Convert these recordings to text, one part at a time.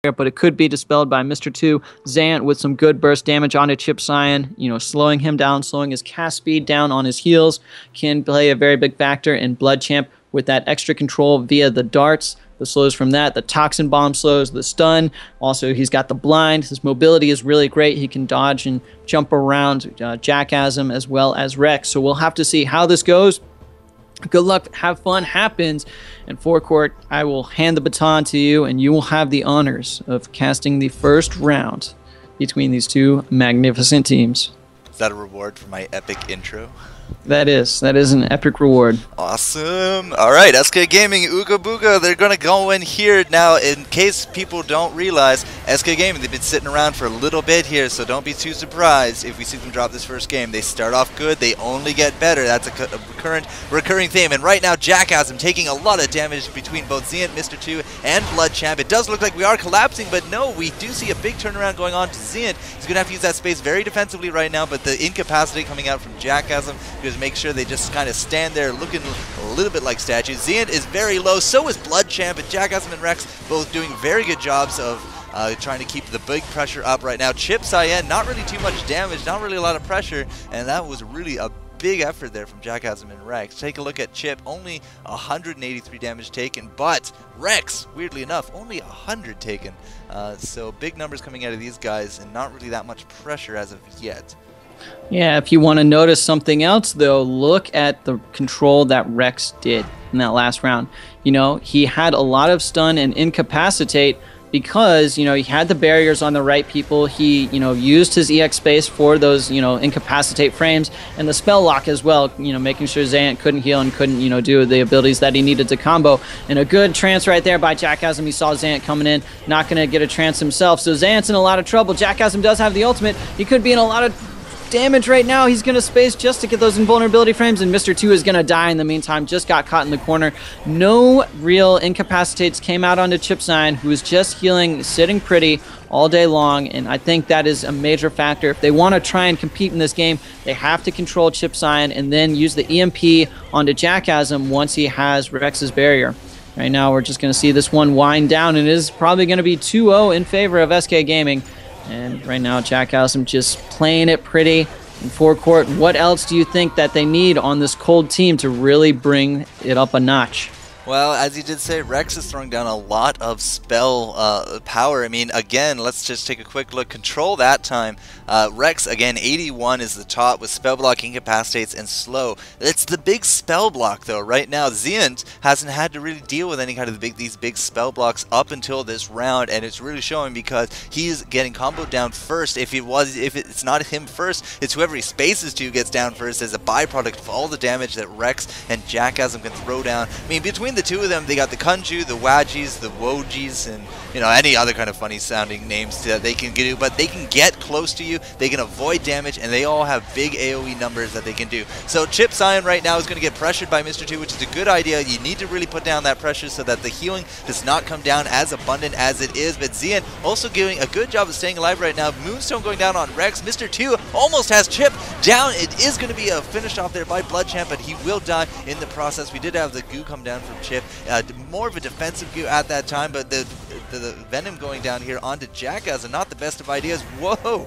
but it could be dispelled by Mr. 2. Zant with some good burst damage onto Chip Cyan, slowing him down, slowing his cast speed down on his heals, can play a very big factor. In Blood Champ with that extra control via the darts, the slows from that, the Toxin Bomb slows, the stun. Also, he's got the blind. His mobility is really great. He can dodge and jump around Jackasm as well as Rex. So we'll have to see how this goes. Good luck, have fun, happens. And FourCourt, I will hand the baton to you, and you will have the honors of casting the first round between these two magnificent teams. Is that a reward for my epic intro? That is an epic reward. Awesome. All right, SK Gaming, Ooga Booga, they're going to go in here. Now, in case people don't realize, SK Gaming, they've been sitting around for a little bit here, so don't be too surprised if we see them drop this first game. They start off good, they only get better. That's a recurring theme. And right now, Jackasm taking a lot of damage between both Zient, Mr. 2, and Blood Champ. It does look like we are collapsing, but no, we do see a big turnaround going on to Zient. He's going to have to use that space very defensively right now, but the incapacity coming out from Jackasm just make sure they just kind of stand there looking a little bit like statues. Zient is very low, so is Blood Champ, and Jackasm and Rex both doing very good jobs of trying to keep the big pressure up right now. Chip Cyan, not really too much damage, not really a lot of pressure, and that was really a big effort there from Jackasm and Rex. Take a look at Chip, only 183 damage taken, but Rex, weirdly enough, only 100 taken. So big numbers coming out of these guys, and not really that much pressure as of yet. Yeah, if you want to notice something else, though, look at the control that Rex did in that last round. He had a lot of stun and incapacitate because, he had the barriers on the right people. He, used his EX space for those, incapacitate frames, and the spell lock as well, making sure Zant couldn't heal and couldn't, do the abilities that he needed to combo. And a good trance right there by Jackasm. He saw Zant coming in, not going to get a trance himself. So Zant's in a lot of trouble. Jackasm does have the ultimate. He could be in a lot of damage right now. He's going to space just to get those invulnerability frames, and Mr. 2 is going to die in the meantime. Just got caught in the corner. No real incapacitates came out onto Chip Cyan, who was just healing, sitting pretty all day long, and I think that is a major factor. If they want to try and compete in this game, they have to control Chip Cyan and then use the EMP onto Jackasm once he has Rex's barrier. Right now, we're just going to see this one wind down, and it is probably going to be 2-0 in favor of SK Gaming. And right now, Jackasm just playing it pretty. And FourCourt, what else do you think that they need on this cold team to really bring it up a notch? Well, as you did say, Rex is throwing down a lot of spell power. I mean, again, let's just take a quick look. Control that time. Rex, again, 81 is the top with spell block, incapacitates, and slow. It's the big spell block, though. Right now, Zient hasn't had to really deal with any kind of these big spell blocks up until this round, and it's really showing because he's getting comboed down first. If it's not him first, it's whoever he spaces to gets down first as a byproduct of all the damage that Rex and Jackasm can throw down. I mean, between the two of them, they got the Kunju, the Wajis, the Wojis, and any other kind of funny sounding names that they can do, but they can get close to you, they can avoid damage, and they all have big AoE numbers that they can do. So Chip Cyan right now is going to get pressured by Mr. 2, which is a good idea. You need to really put down that pressure so that the healing does not come down as abundant as it is, but Zient also doing a good job of staying alive right now. Moonstone going down on Rex. Mr. 2 almost has Chip down. It is going to be a finish off there by Blood Champ, but he will die in the process. We did have the goo come down from Chip. More of a defensive goo at that time, but the Venom going down here onto Jackasm, not the best of ideas. Whoa!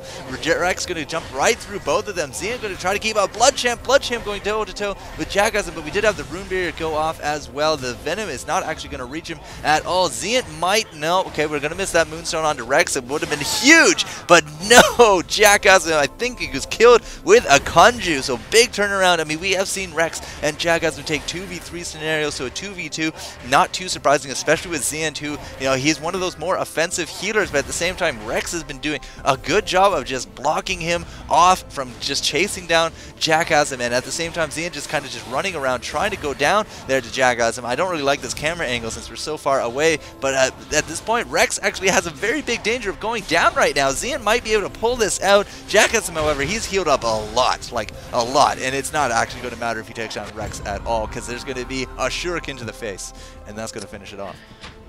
Rex going to jump right through both of them. Zient going to try to keep out Blood Champ. Blood Champ going toe to toe with Jackasm, but we did have the Rune Barrier go off as well. The Venom is not actually going to reach him at all. Zient might, no, okay, we're going to miss that Moonstone onto Rex. It would have been huge, but no, Jackasm, I think he was killed with a Kunju, so big turnaround. I mean, we have seen Rex and Jackasm take 2v3 scenarios, so a 2v2, not too surprising, especially with Zient, who, he's one of those more offensive healers, but at the same time, Rex has been doing a good job of just blocking him off from just chasing down Jackasm, and at the same time, Zient just kind of just running around, trying to go down there to Jackasm. I don't really like this camera angle since we're so far away, but at this point, Rex actually has a very big danger of going down right now. Zient might be able to pull this out. Jackasm, however, he's healed up a lot, like a lot, and it's not actually going to matter if he takes down Rex at all, because there's going to be a shuriken to the face, and that's going to finish it off.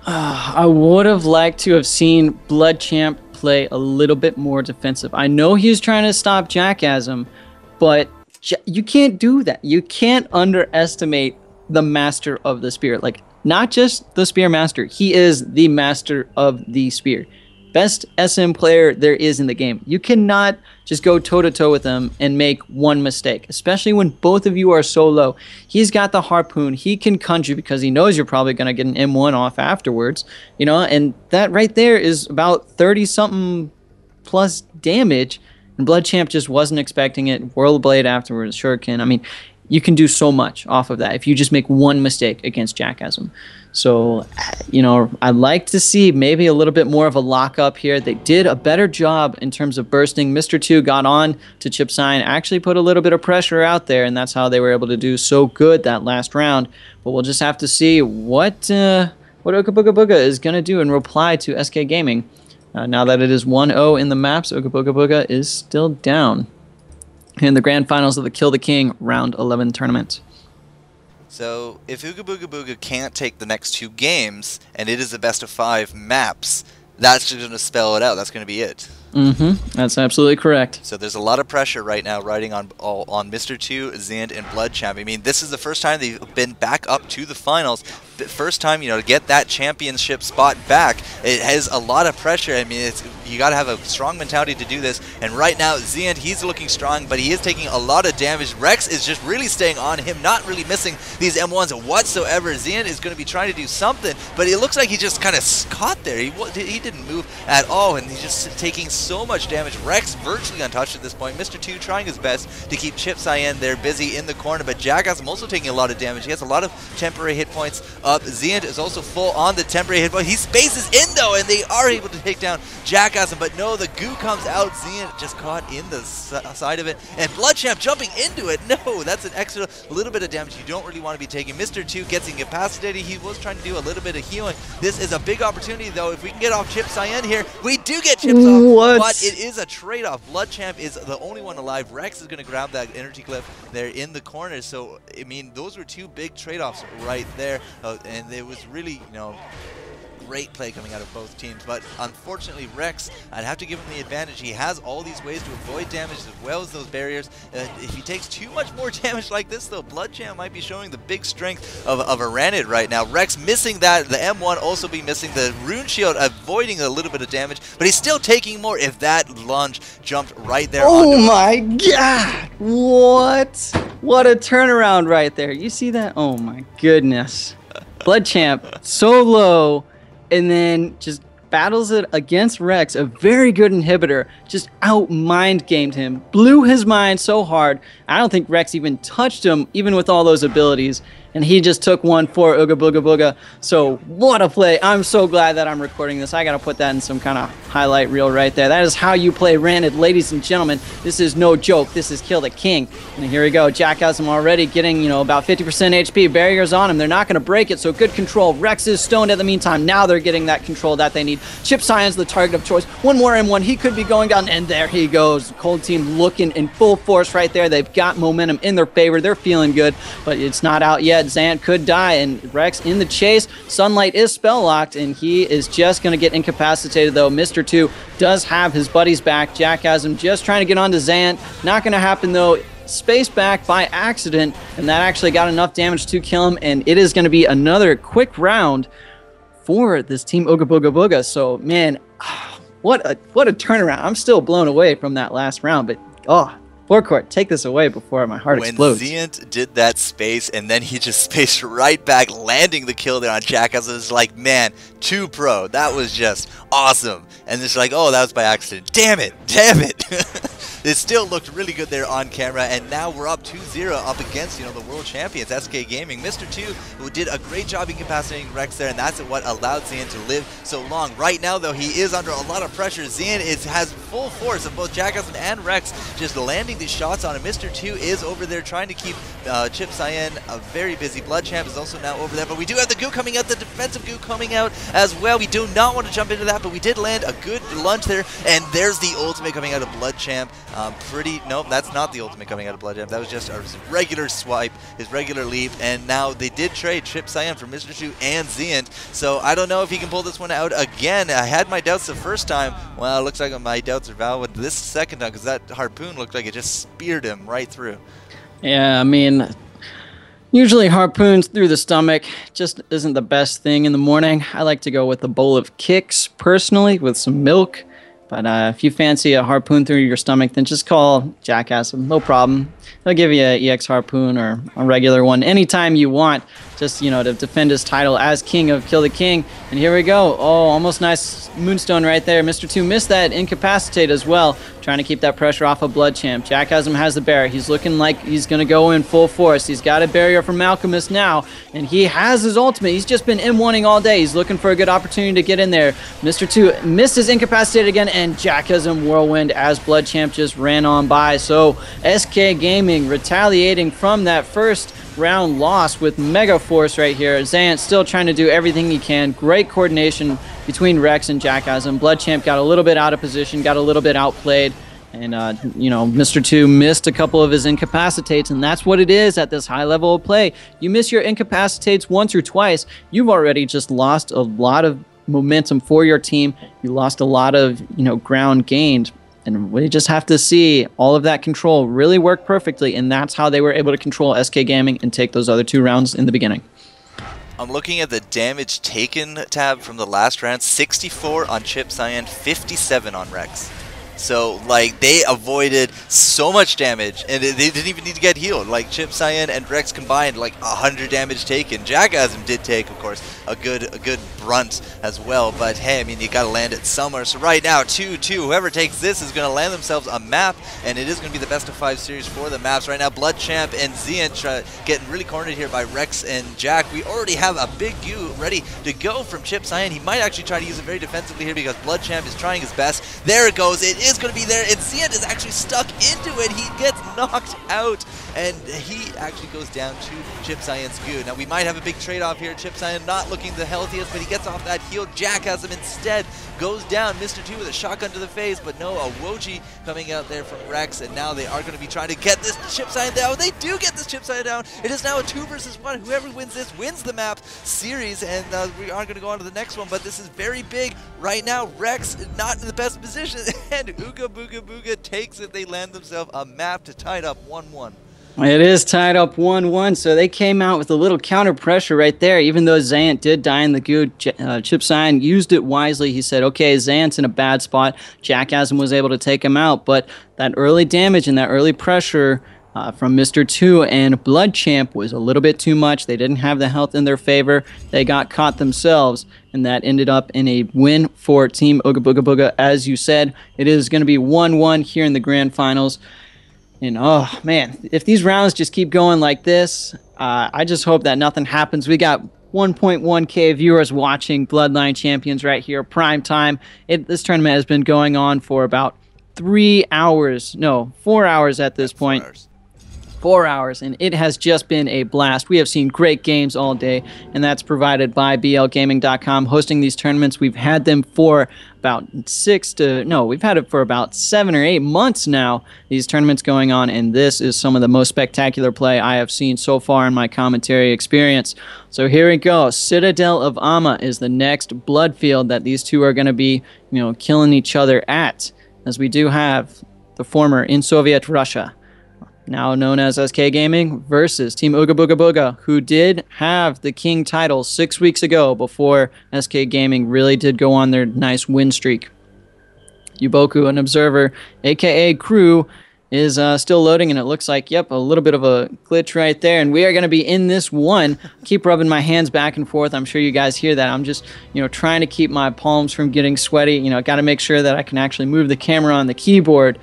I would have liked to have seen Blood Champ play a little bit more defensive. I know he's trying to stop Jackasm, but you can't do that. You can't underestimate the master of the spirit. Like, not just the Spear Master. He is the master of the Spear. Best SM player there is in the game. You cannot just go toe-to-toe with him and make one mistake, especially when both of you are so low. He's got the harpoon. He can conjure because he knows you're probably going to get an M1 off afterwards, you know, and that right there is about 30-something plus damage, and Blood Champ just wasn't expecting it. Whirl Blade afterwards, Shuriken. I mean, you can do so much off of that if you just make one mistake against Jackasm. So, you know, I'd like to see maybe a little bit more of a lockup here. They did a better job in terms of bursting. Mr. 2 got on to Chip Sign, actually put a little bit of pressure out there, and that's how they were able to do so good that last round. But we'll just have to see what Ooga Booga Booga is going to do in reply to SK Gaming. Now that it is 1-0 in the maps, Ooga Booga Booga is still down in the grand finals of the Kill the King round 11 tournament. So if Ooga Booga Booga can't take the next 2 games, and it is a best of 5 maps, that's just going to spell it out. That's going to be it. That's absolutely correct. So there's a lot of pressure right now riding on Mr. 2, Zand, and Blood Champ. I mean, this is the first time they've been back up to the finals. The first time, you know, to get that championship spot back, it has a lot of pressure. I mean, you got to have a strong mentality to do this. And right now, Zand, he's looking strong, but he is taking a lot of damage. Rex is just really staying on him, not really missing these M1s whatsoever. Zand is going to be trying to do something, but it looks like he just kind of caught there. He didn't move at all, and he's just taking so much damage. Rex virtually untouched at this point. Mr. 2 trying his best to keep Chip Cyan there busy in the corner, but Jackass also taking a lot of damage. He has a lot of temporary hit points up. Zand is also full on the temporary hit point. He spaces in though, and they are able to take down Jackass, but no, the goo comes out. Zand just caught in the side of it, and Blood Champ jumping into it. No, that's an extra little bit of damage you don't really want to be taking. Mr. 2 gets incapacitated. He was trying to do a little bit of healing. This is a big opportunity though. If we can get off Chip Cyan here, we do get chips off, but it is a trade-off. Blood Champ is the only one alive. Rex is going to grab that energy clip there in the corner. So, I mean, those were 2 big trade-offs right there. And it was really, you know, great play coming out of both teams, but unfortunately Rex, I'd have to give him the advantage. He has all these ways to avoid damage as well as those barriers. If he takes too much more damage like this though, Blood Champ might be showing the big strength of Aranid right now. Rex missing that, the M1 also be missing, the Rune Shield avoiding a little bit of damage, but he's still taking more. If that lunge jumped right there. Oh my god! What a turnaround right there. You see that? Oh my goodness. Blood Champ so low, and then just battles it against Rex, a very good inhibitor, just out-mind gamed him, blew his mind so hard. I don't think Rex even touched him, even with all those abilities, and he just took one for Ooga Booga Booga. So what a play. I'm so glad that I'm recording this. I gotta put that in some kind of highlight reel right there. That is how you play Ranid, ladies and gentlemen. This is no joke. This is Kill the King. And here we go. Jack has him already getting, you know, about 50% HP. Barriers on him. They're not gonna break it, so good control. Rex is stoned in the meantime. Now they're getting that control that they need. Chip Cyan's the target of choice. One more M1. He could be going down, and there he goes. Cold Team looking in full force right there. They've got momentum in their favor. They're feeling good, but it's not out yet. Zant could die, and Rex in the chase. Sunlight is spell locked, and he is just going to get incapacitated though. Mr. 2 does have his buddies back. Jack has him just trying to get onto Zant. Not going to happen though. Space back by accident, and that actually got enough damage to kill him, and it is going to be another quick round for this team Ooga Booga Booga. So man, what a turnaround. I'm still blown away from that last round, but FourCourt, take this away before my heart explodes. When Zant did that space, and then he just spaced right back, landing the kill there on Jackass, it was like, man, 2 pro. That was just awesome. And it's like, oh, that was by accident. Damn it. It still looked really good there on camera, and now we're up 2-0 up against, you know, the world champions, SK Gaming. Mr. 2, who did a great job incapacitating Rex there, and that's what allowed Zan to live so long. Right now, though, he is under a lot of pressure. Zan has full force of both Jackass and Rex just landing these shots on him. Mr. 2 is over there trying to keep Chip Cyan very busy. Blood Champ is also now over there, but we do have the goo coming out, the defensive goo coming out as well. We do not want to jump into that, but we did land a good lunge there, and there's the ultimate coming out of Blood Champ. Nope, that's not the ultimate coming out of Blood Champ. That was just a regular swipe, his regular leap, and now they did trade Chip Cyan for Mr. 2 and Zant. So I don't know if he can pull this one out again. I had my doubts the first time. Well, it looks like my doubts are valid this second time, because that harpoon looked like it just speared him right through. Yeah, I mean, Usually harpoons through the stomach just isn't the best thing in the morning. I like to go with a bowl of kicks, personally, with some milk. But if you fancy a harpoon through your stomach, then just call Jackass. No problem. They'll give you an EX harpoon or a regular one anytime you want, just, you know, to defend his title as King of Kill the King. And here we go. Oh, almost nice moonstone right there. Mr. 2 missed that incapacitate as well, trying to keep that pressure off of Blood Champ. Jackass has the barrier. He's looking like he's going to go in full force. He's got a barrier from Alchemist now, and he has his ultimate. He's just been M1ing all day. He's looking for a good opportunity to get in there. Mr. 2 missed his incapacitate again, and Jackass whirlwind as Blood Champ just ran on by. So SK Gaming retaliating from that first round loss with Mega Force right here. Zant still trying to do everything he can. Great coordination between Rex and Jackass. Blood Champ got a little bit out of position, got a little bit outplayed. And, you know, Mr. 2 missed a couple of his incapacitates, and that's what it is at this high level of play. You miss your incapacitates once or twice, you've already just lost a lot of momentum for your team. You lost a lot of, you know, ground gained. And we just have to see all of that control really work perfectly, and that's how they were able to control SK Gaming and take those other 2 rounds in the beginning. I'm looking at the damage taken tab from the last round. 64 on Chip Cyan, 57 on Rex. So, like, they avoided so much damage, and they didn't even need to get healed. Like, Chip Cyan and Rex combined, like, 100 damage taken. Jackassm did take, of course, a good brunt as well. But, hey, I mean, you got to land it somewhere. So right now, 2-2. Whoever takes this is going to land themselves a map, and it is going to be the best of 5 series for the maps. Right now, Blood Champ and Zian getting really cornered here by Rex and Jack. We already have a big U ready to go from Chip Cyan. He might actually try to use it very defensively here because Blood Champ is trying his best. There it goes. It is going to be there, and Zian is actually stuck into it. He gets knocked out, and he actually goes down to Chip Cyan's goo. Now, we might have a big trade-off here. Chip Cyan not looking the healthiest, but he gets off that heal. Jackass instead goes down. Mr. 2 with a shotgun to the face, but no, a Woji coming out there from Rex, and now they are going to be trying to get this Chip Cyan down. They do get this Chip Cyan down. It is now a 2 versus 1. Whoever wins this wins the map series, and we are going to go on to the next one, but this is very big. Right now, Rex not in the best position, and Ooga Booga Booga takes it. They land themselves a map to tie it up 1-1. It is tied up 1-1, so they came out with a little counter pressure right there. Even though Zant did die in the goo, Chip Cyan used it wisely. He said, okay, Zant's in a bad spot. Jackassm was able to take him out, but that early damage and that early pressure from Mr. 2 and Blood Champ was a little bit too much. They didn't have the health in their favor. They got caught themselves, and that ended up in a win for Team Ooga Booga Booga. As you said, it is going to be 1-1 here in the grand finals. And, oh, man, if these rounds just keep going like this, I just hope that nothing happens. We got 1.1K viewers watching Bloodline Champions right here, prime time. This tournament has been going on for about 3 hours. No, 4 hours at this point. 4 hours, and it has just been a blast. We have seen great games all day, and that's provided by blgaming.com hosting these tournaments. We've had them for about we've had it for about 7 or 8 months now, these tournaments going on, and this is some of the most spectacular play I have seen so far in my commentary experience. So here we go. Citadel of Amma is the next blood field that these two are going to be, you know, killing each other at, as we do have the former in Soviet Russia, now known as SK Gaming, versus Team Ooga Booga Booga, who did have the King title 6 weeks ago before SK Gaming really did go on their nice win streak. Yuboku, an observer, aka Crew, is still loading, and it looks like, yep, a little bit of a glitch right there, and we are going to be in this one. Keep rubbing my hands back and forth. I'm sure you guys hear that. I'm just, you know, trying to keep my palms from getting sweaty. You know, got to make sure that I can actually move the camera on the keyboard.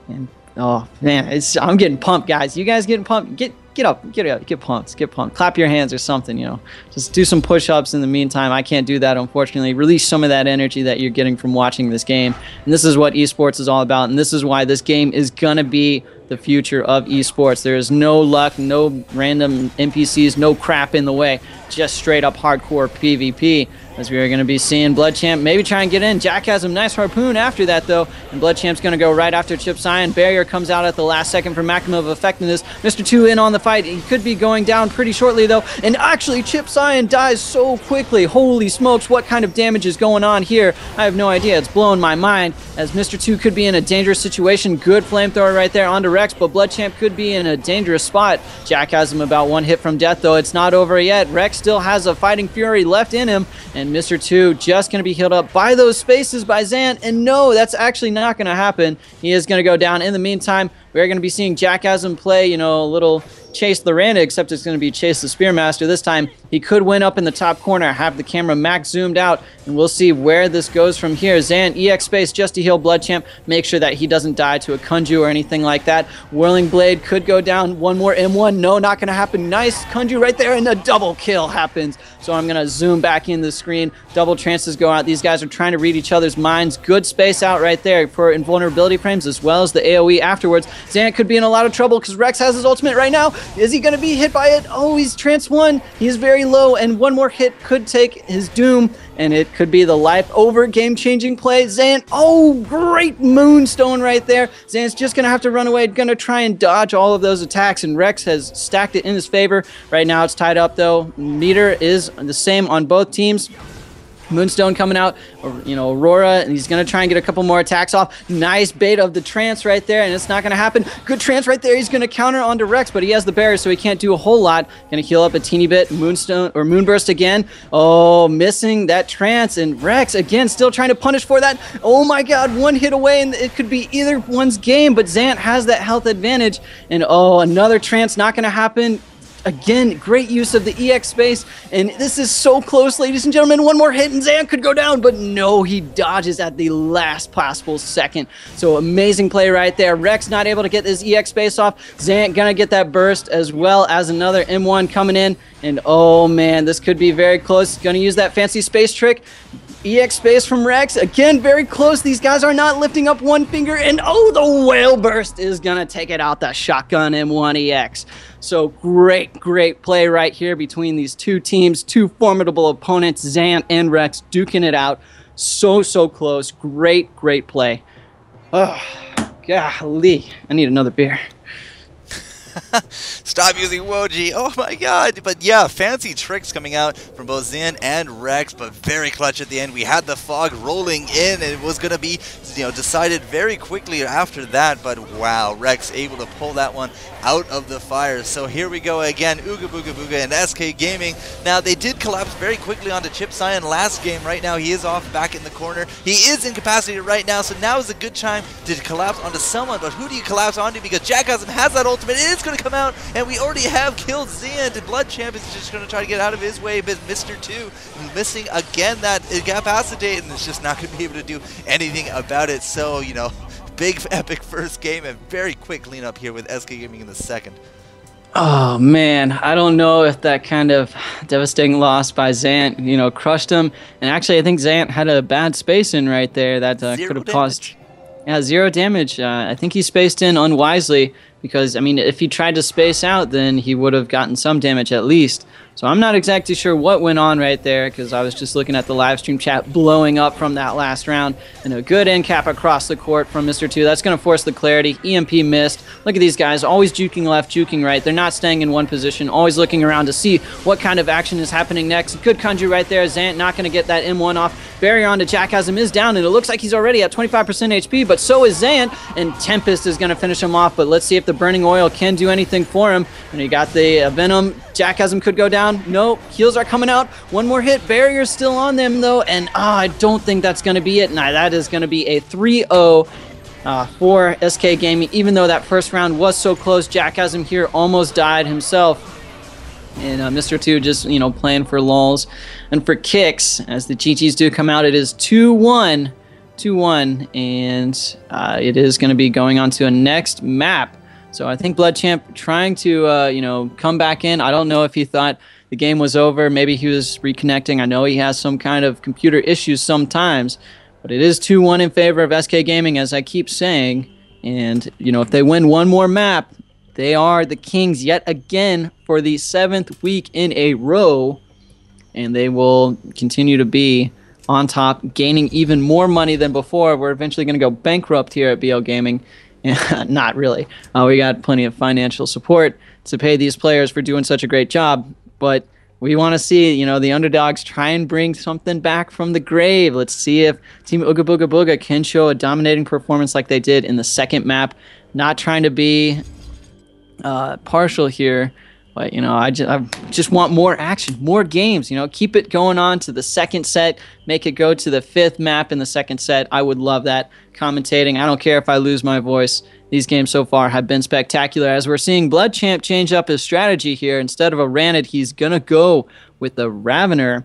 And oh man, I'm getting pumped, guys. You guys getting pumped? Get up, get pumped, clap your hands or something, you know. Just do some push-ups in the meantime. I can't do that, unfortunately. Release some of that energy that you're getting from watching this game. And this is what esports is all about, and this is why this game is gonna be the future of esports. There is no luck, no random NPCs, no crap in the way, just straight up hardcore PvP. as we are going to be seeing Blood Champ maybe try and get in. Jack has him. Nice harpoon after that, though. And Blood Champ's going to go right after Chip Cyan. Barrier comes out at the last second for maximum effectiveness. Mr. 2 in on the fight. He could be going down pretty shortly, though. And actually, Chip Cyan dies so quickly. Holy smokes, what kind of damage is going on here? I have no idea. It's blowing my mind, as Mr. 2 could be in a dangerous situation. Good flamethrower right there onto Rex, but Blood Champ could be in a dangerous spot. Jack has him about 1 hit from death, though. It's not over yet. Rex still has a fighting fury left in him, and Mr. 2 just going to be healed up by those spaces by Zant, and no, that's actually not going to happen. He is going to go down. In the meantime, we're going to be seeing Jackasm play, you know, a little Chase Loranda, except it's going to be Chase the Spearmaster this time. He could win up in the top corner, have the camera max zoomed out, and we'll see where this goes from here. Zant, EX space just to heal Blood Champ, make sure that he doesn't die to a Kunju or anything like that. Whirling Blade could go down. One more M1, no, not going to happen. Nice Kunju right there, and a double kill happens. So I'm going to zoom back in the screen. Double trances go out. These guys are trying to read each other's minds. Good space out right there for invulnerability frames, as well as the AoE afterwards. Zant could be in a lot of trouble because Rex has his ultimate right now. Is he going to be hit by it? Oh, he's trance 1. He's very low, and one more hit could take his doom, and it could be the life over game-changing play. Zant, oh, great moonstone right there. Zant's just going to have to run away, going to try and dodge all of those attacks, and Rex has stacked it in his favor. Right now it's tied up, though. Meter is the same on both teams. Moonstone coming out, you know, Aurora, and he's going to try and get a couple more attacks off. Nice bait of the trance right there, and it's not going to happen. Good trance right there. He's going to counter onto Rex, but he has the barrier, so he can't do a whole lot. Going to heal up a teeny bit. Moonstone, or Moonburst again. Oh, missing that trance, and Rex, again, still trying to punish for that. Oh my god, 1 hit away, and it could be either one's game, but Zant has that health advantage, and oh, another trance, not going to happen. Again, great use of the EX space, and this is so close, ladies and gentlemen. One more hit and Zant could go down, but no, he dodges at the last possible second. So amazing play right there. Rex not able to get his EX space off. Zant gonna get that burst, as well as another M1 coming in, and oh man, this could be very close. Gonna use that fancy space trick. EX space from Rex, again, very close. These guys are not lifting up one finger, and oh, the whale burst is gonna take it out, the shotgun M1 EX. So great play right here between these two teams, two formidable opponents, Zant and Rex, duking it out. So close. Great play. Oh, golly, I need another beer. Stop using Woji. Oh my god. But yeah, fancy tricks coming out from both Zan and Rex, but very clutch at the end. We had the fog rolling in, and it was going to be, you know, decided very quickly after that. But wow, Rex able to pull that one out of the fire. So here we go again. Ooga Booga Booga and SK Gaming. Now, they did collapse very quickly onto Chip Cyan last game. Right now, he is off back in the corner. He is incapacitated right now, so now is a good time to collapse onto someone. But who do you collapse onto? Because Jackasm has that ultimate. It is going to come out, and we already have killed Zant, and Blood Champ is just going to try to get out of his way, but Mr. 2 missing again that incapacitate, and is just not going to be able to do anything about it. So, you know, big epic first game, and very quick cleanup here with SK Gaming in the second. Oh man, I don't know if that kind of devastating loss by Zant, you know, crushed him. And actually, I think Zant had a bad space in right there that could have caused... Yeah, 0 damage. I think he spaced in unwisely because, I mean, if he tried to space out, then he would have gotten some damage at least. So I'm not exactly sure what went on right there because I was just looking at the live stream chat blowing up from that last round. And a good end cap across the court from Mr. 2. That's going to force the clarity. EMP missed. Look at these guys, always juking left, juking right. They're not staying in one position, always looking around to see what kind of action is happening next. Good Kunju right there. Zant not going to get that M1 off. Barrier onto Jackasm is down, and it looks like he's already at 25% HP, but so is Zant, and Tempest is going to finish him off, but let's see if the Burning Oil can do anything for him. And he got the Venom. Jackasm could go down. No, heals are coming out. One more hit. Barrier's still on them, though, and I don't think that's going to be it. Nah, that is going to be a 3-0 for SK Gaming, even though that first round was so close. Jackasm here almost died himself. And Mr. 2 just, you know, playing for lulz and for kicks. As the GGs do come out, it is 2-1. 2-1. And it is going to be going on to a next map. So I think Blood Champ trying to, you know, come back in. I don't know if he thought the game was over. Maybe he was reconnecting. I know he has some kind of computer issues sometimes. But it is 2-1 in favor of SK Gaming, as I keep saying. And, you know, if they win one more map, they are the kings yet again for the 7th week in a row. and they will continue to be on top, gaining even more money than before. We're eventually going to go bankrupt here at BL Gaming. Not really. We got plenty of financial support to pay these players for doing such a great job, but we want to see, the underdogs try and bring something back from the grave. Let's see if Team Ooga Booga Booga can show a dominating performance like they did in the second map. Not trying to be partial here, but, I just want more action, more games. Keep it going on to the second set. Make it go to the fifth map in the second set. I would love that. Commentating, I don't care if I lose my voice. These games so far have been spectacular, as we're seeing Bloodchamp change up his strategy here. Instead of a Ranid, he's going to go with the Ravener.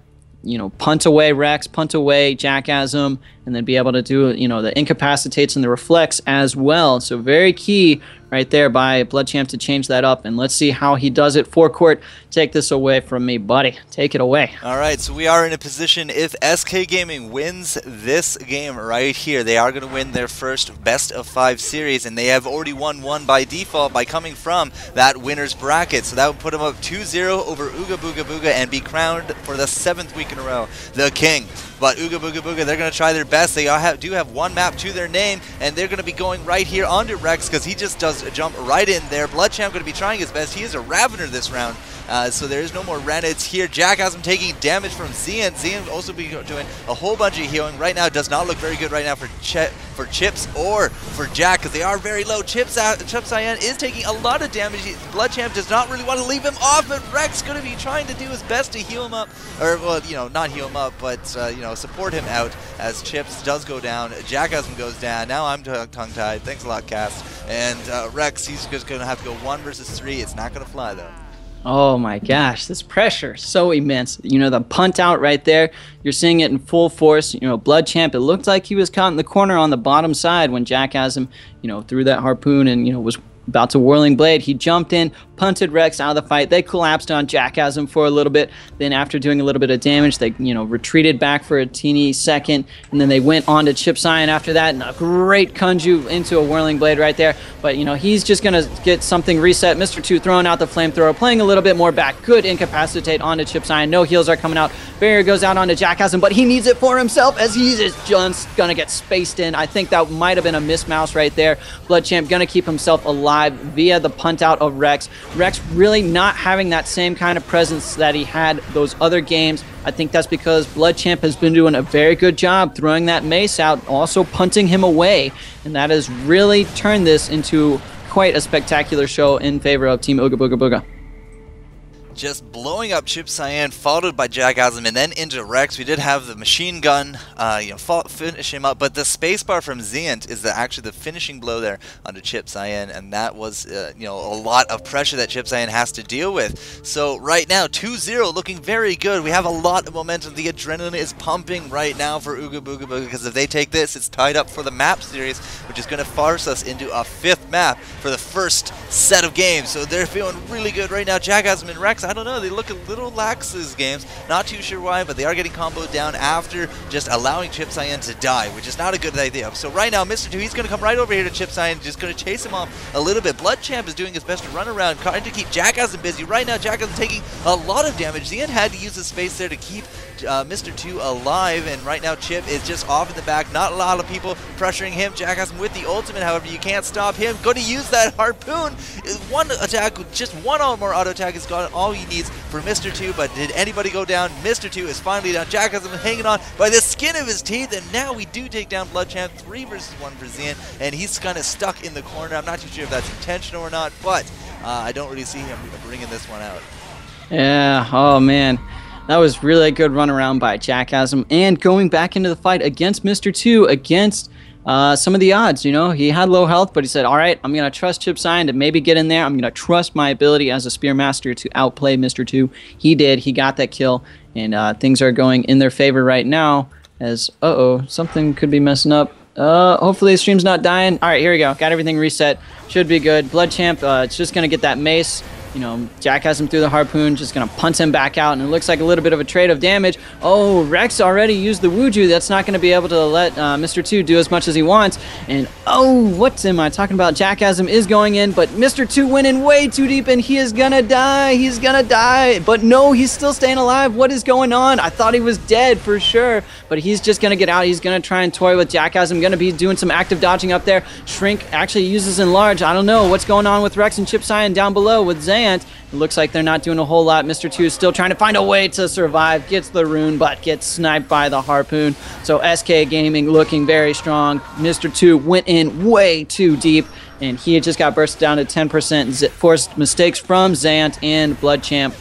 Punt away Rex, punt away Jackasm, and then be able to do, the incapacitates and the reflects as well. So very key right there by Bloodchamp to change that up. And let's see how he does it. FourCourt, take this away from me, buddy. Take it away. All right, so we are in a position, if SK Gaming wins this game right here, they are going to win their first best-of-5 series, and they have already won one by default by coming from that winner's bracket. So that would put them up 2-0 over Ooga Booga Booga and be crowned for the 7th week in a row the king. But Ooga Booga Booga, they're going to try their best. They do have one map to their name, and they're going to be going right here onto Rex because he just does a jump right in there. Bloodchamp going to be trying his best. He is a Ravener this round, so there is no more Ranids here. Jackasm taking damage from Xian. Xian will also be doing a whole bunch of healing. Right now, does not look very good right now for Chips or for Jack because they are very low. Chips Cyan is taking a lot of damage. Bloodchamp does not really want to leave him off, but Rex going to be trying to do his best to heal him up, or well, not heal him up, but support him out as Chips does go down. Jackasm goes down. Now I'm tongue-tied. Thanks a lot, Kast. And Rex, he's just going to have to go 1 versus 3. It's not going to fly, though. Oh my gosh, this pressure so immense. The punt out right there, you're seeing it in full force. Bloodchamp, it looked like he was caught in the corner on the bottom side when Jackasm, threw that harpoon and, was about to Whirling Blade. He jumped in, punted Rex out of the fight. They collapsed on Jackasm for a little bit. Then after doing a little bit of damage, they, retreated back for a teeny second. And then they went on to Chip Cyan after that. And a great Kunju into a Whirling Blade right there. But, he's just going to get something reset. Mr. 2 throwing out the flamethrower, playing a little bit more back. Good incapacitate onto Chip Cyan. No heals are coming out. Barrier goes out onto Jackasm, but he needs it for himself as he's just going to get spaced in. I think that might have been a mismouse right there. Bloodchamp going to keep himself alive via the punt out of Rex. Rex really not having that same kind of presence that he had those other games. I think that's because Bloodchamp has been doing a very good job throwing that mace out, also punting him away, and that has really turned this into quite a spectacular show in favor of Team Ooga Booga Booga. Just blowing up Chip Cyan, followed by Jackasm, and then into Rex. We did have the machine gun, finish him up, but the spacebar from Xian is actually the finishing blow there onto Chip Cyan, and that was, a lot of pressure that Chip Cyan has to deal with. So right now, 2-0, looking very good. We have a lot of momentum. The adrenaline is pumping right now for Ooga Booga Booga, because if they take this, it's tied up for the map series, which is going to force us into a 5th map for the first set of games. So they're feeling really good right now. Jackasm and Rex, I don't know, they look a little lax these games. Not too sure why, but they are getting comboed down after just allowing Chip Cyan to die, which is not a good idea. So right now, Mr. 2, he's going to come right over here to Chip Cyan, just going to chase him off a little bit. Bloodchamp is doing his best to run around, trying to keep Jackasm busy. Right now, Jackasm taking a lot of damage. Xian had to use the space there to keep Mr. 2 alive, and right now Chip is just off in the back. Not a lot of people pressuring him. Jackasm with the ultimate, however, you can't stop him. Going to use that harpoon. One attack, just one more auto attack is got all he needs for Mr. 2, but did anybody go down? Mr. 2 is finally down. Jackasm hanging on by the skin of his teeth, and now we do take down Bloodchamp. 3 versus 1 for Xian, and he's kind of stuck in the corner. I'm not too sure if that's intentional or not, but I don't really see him bringing this one out. Yeah, oh man. That was really a good run around by Jackasm, and going back into the fight against Mr. 2, against some of the odds. He had low health, but he said, all right, I'm going to trust Chip Cyan to maybe get in there. I'm going to trust my ability as a Spearmaster to outplay Mr. 2. He did. He got that kill, and things are going in their favor right now as, something could be messing up. Hopefully the stream's not dying. All right, here we go. Got everything reset. Should be good. Bloodchamp, it's just going to get that mace. You know, Jack has him through the harpoon, just going to punt him back out, and it looks like a little bit of a trade of damage. Oh, Rex already used the Wuju. That's not going to be able to let Mr. 2 do as much as he wants. And, oh, what am I talking about? Jackasm is going in, but Mr. 2 went in way too deep, and he is going to die. He's going to die. But no, he's still staying alive. What is going on? I thought he was dead for sure, but he's just going to get out. He's going to try and toy with Jackasm. Going to be doing some active dodging up there. Shrink actually uses Enlarge. I don't know what's going on with Rex and Chip Cyan down below with Zant. It looks like they're not doing a whole lot. Mr. 2 is still trying to find a way to survive. Gets the rune, but gets sniped by the harpoon. So SK Gaming looking very strong. Mr. 2 went in way too deep, and he had just got bursted down to 10%. Forced mistakes from Zant and Blood Champ.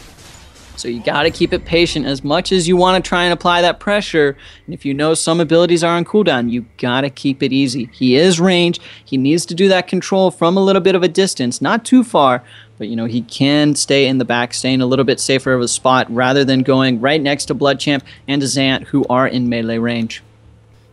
So you got to keep it patient as much as you want to try and apply that pressure. And if you know some abilities are on cooldown, you got to keep it easy. He is ranged. He needs to do that control from a little bit of a distance, not too far. But, you know, he can stay in the back, staying a little bit safer of a spot rather than going right next to Blood Champ and to Zant, who are in melee range.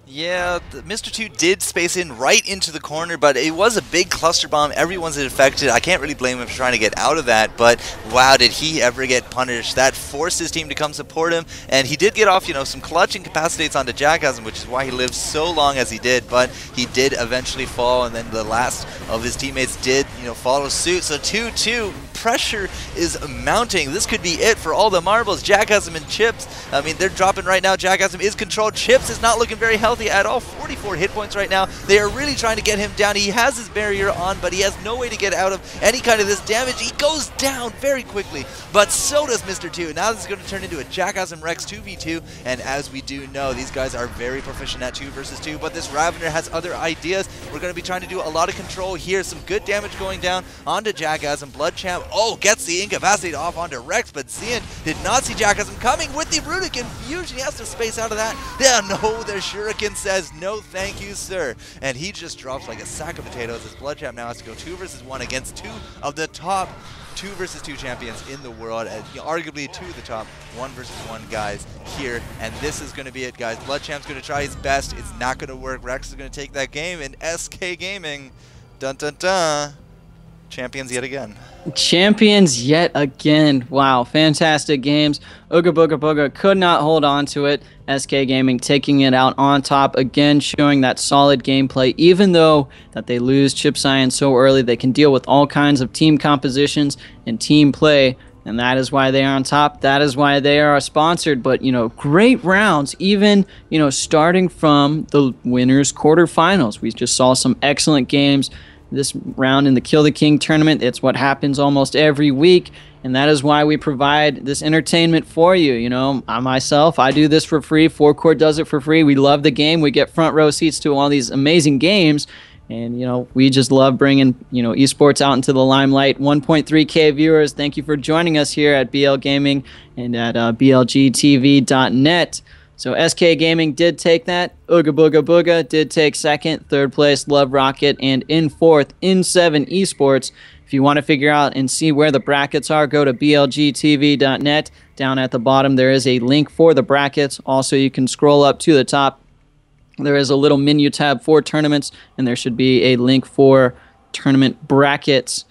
Yeah, Mr. 2 did space in right into the corner, but it was a big cluster bomb. Everyone's affected. I can't really blame him for trying to get out of that, but wow, did he ever get punished. That forced his team to come support him, and he did get off, you know, some clutch incapacitates onto Jackasm, which is why he lived so long as he did, but he did eventually fall, and then the last of his teammates did, you know, follow suit. So 2-2, pressure is mounting. This could be it for all the marbles. Jackasm and Chips, I mean, they're dropping right now. Jackasm is controlled. Chips is not looking very healthy at all. 44 hit points right now. They are really trying to get him down. He has his barrier on, but he has no way to get out of any kind of this damage. He goes down very quickly, but so does Mr. 2. Now this is going to turn into a Jackasm Rex 2v2, and as we do know, these guys are very proficient at 2 versus 2, but this Ravener has other ideas. We're going to be trying to do a lot of control here. Some good damage going down onto Jackasm. Blood Champ, oh, gets the incapacitate off onto Rex, but Zian did not see Jackasm coming with the Runic Infusion. He has to space out of that. Yeah, no, the Shuriken says no thank you, sir, and he just drops like a sack of potatoes as Blood Champ now has to go 2 versus 1 against 2 of the top 2 versus 2 champions in the world, and you know, arguably 2 of the top 1 versus 1 guys here, and this is going to be it, guys. Blood Champ's going to try his best. It's not going to work. Rex is going to take that game, and SK Gaming, dun dun dun, champions yet again. Champions yet again. Wow, fantastic games. Ooga Booga Booga could not hold on to it. SK Gaming taking it out on top again, showing that solid gameplay. Even though that they lose Chip Cyan so early, they can deal with all kinds of team compositions and team play, and that is why they are on top. That is why they are sponsored. But, you know, great rounds, even, you know, starting from the winners quarterfinals. We just saw some excellent games this round in the Kill the King tournament. It's what happens almost every week, and that is why we provide this entertainment for you. You know, I do this for free. FourCourt does it for free. We love the game. We get front row seats to all these amazing games, and, you know, we just love bringing, you know, esports out into the limelight. 1.3K viewers. Thank you for joining us here at BL Gaming and at blgtv.net. So SK Gaming did take that. Ooga Booga Booga did take second. Third place, Love Rocket. And in fourth, In7 Esports. If you want to figure out and see where the brackets are, go to blgtv.net. Down at the bottom, there is a link for the brackets. Also, you can scroll up to the top. There is a little menu tab for tournaments, and there should be a link for tournament brackets.